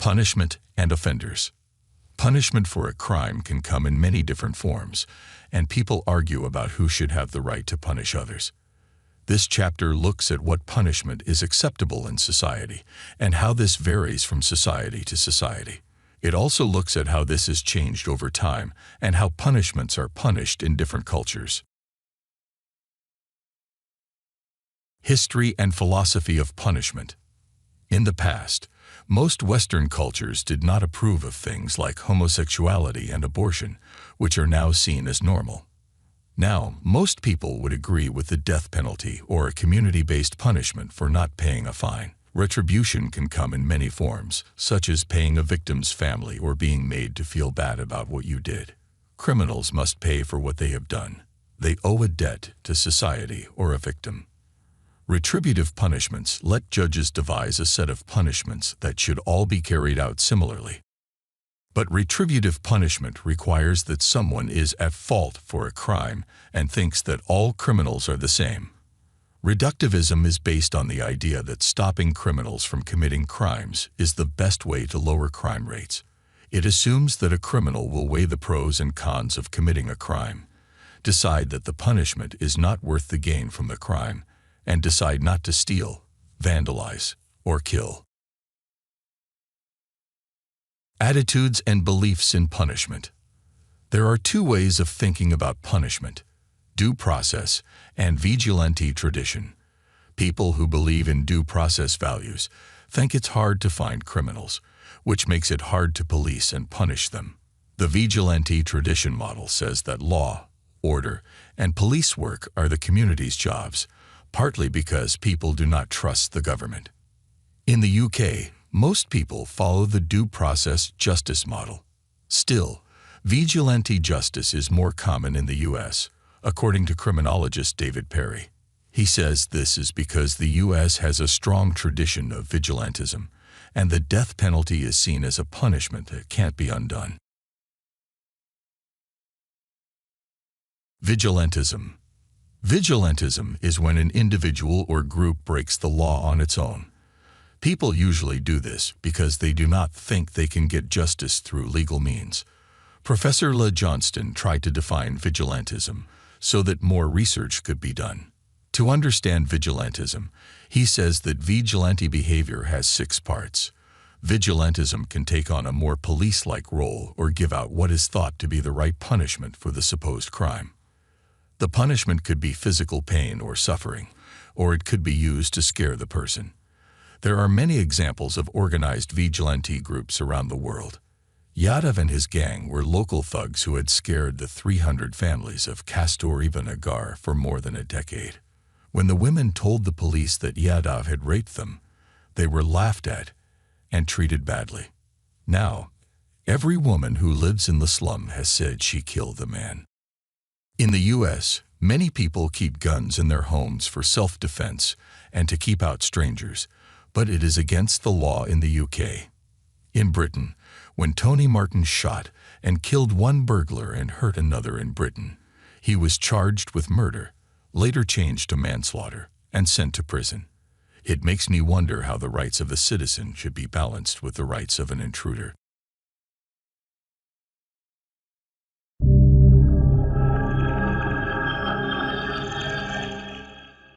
Punishment and offenders. Punishment for a crime can come in many different forms, and people argue about who should have the right to punish others. This chapter looks at what punishment is acceptable in society and how this varies from society to society. It also looks at how this has changed over time and how punishments are punished in different cultures. History and philosophy of punishment. In the past, most Western cultures did not approve of things like homosexuality and abortion, which are now seen as normal. Now, most people would agree with the death penalty or a community-based punishment for not paying a fine. Retribution can come in many forms, such as paying a victim's family or being made to feel bad about what you did. Criminals must pay for what they have done. They owe a debt to society or a victim. Retributive punishments let judges devise a set of punishments that should all be carried out similarly. But retributive punishment requires that someone is at fault for a crime and thinks that all criminals are the same. Reductivism is based on the idea that stopping criminals from committing crimes is the best way to lower crime rates. It assumes that a criminal will weigh the pros and cons of committing a crime, decide that the punishment is not worth the gain from the crime, and decide not to steal, vandalize, or kill. Attitudes and beliefs in punishment. There are two ways of thinking about punishment: due process and vigilante tradition. People who believe in due process values think it's hard to find criminals, which makes it hard to police and punish them. The vigilante tradition model says that law, order, and police work are the community's jobs, partly because people do not trust the government. In the UK, most people follow the due process justice model. Still, vigilante justice is more common in the US, according to criminologist David Perry. He says this is because the US has a strong tradition of vigilantism, and the death penalty is seen as a punishment that can't be undone. Vigilantism. Vigilantism is when an individual or group breaks the law on its own. People usually do this because they do not think they can get justice through legal means. Professor Le Johnston tried to define vigilantism so that more research could be done. To understand vigilantism, he says that vigilante behavior has 6 parts. Vigilantism can take on a more police-like role or give out what is thought to be the right punishment for the supposed crime. The punishment could be physical pain or suffering, or it could be used to scare the person. There are many examples of organized vigilante groups around the world. Yadav and his gang were local thugs who had scared the 300 families of Kasturba Nagar for more than a decade. When the women told the police that Yadav had raped them, they were laughed at and treated badly. Now, every woman who lives in the slum has said she killed the man. In the US, many people keep guns in their homes for self-defense and to keep out strangers, but it is against the law in the UK. In Britain, when Tony Martin shot and killed one burglar and hurt another in Britain, he was charged with murder, later changed to manslaughter, and sent to prison. It makes me wonder how the rights of a citizen should be balanced with the rights of an intruder.